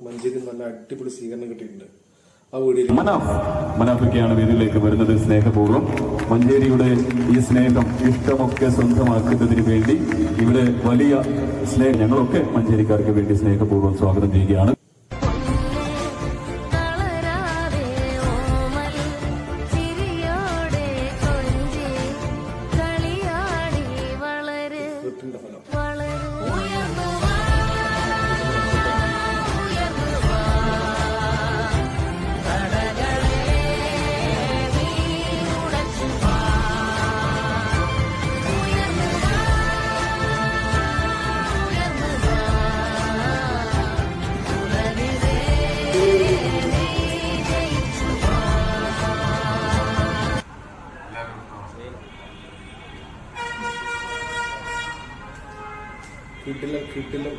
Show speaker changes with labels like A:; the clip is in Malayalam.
A: മഞ്ചേരി നല്ല അടിപൊളി സ്വീകരണം കിട്ടിയിട്ടുണ്ട്. ആ വീഡിയോ
B: മനാഫൊക്കെയാണ് വേദിയിലേക്ക് വരുന്നത്. സ്നേഹപൂർവ്വം മഞ്ചേരിയുടെ ഈ സ്നേഹം ഇഷ്ടമൊക്കെ സ്വന്തമാക്കുന്നതിന് വേണ്ടി ഇവിടെ വലിയ സ്നേഹം ഞങ്ങളൊക്കെ മഞ്ചേരിക്കാർക്ക് വേണ്ടി സ്നേഹപൂർവ്വം സ്വാഗതം ചെയ്യുകയാണ്.
A: കിട്ടില്ല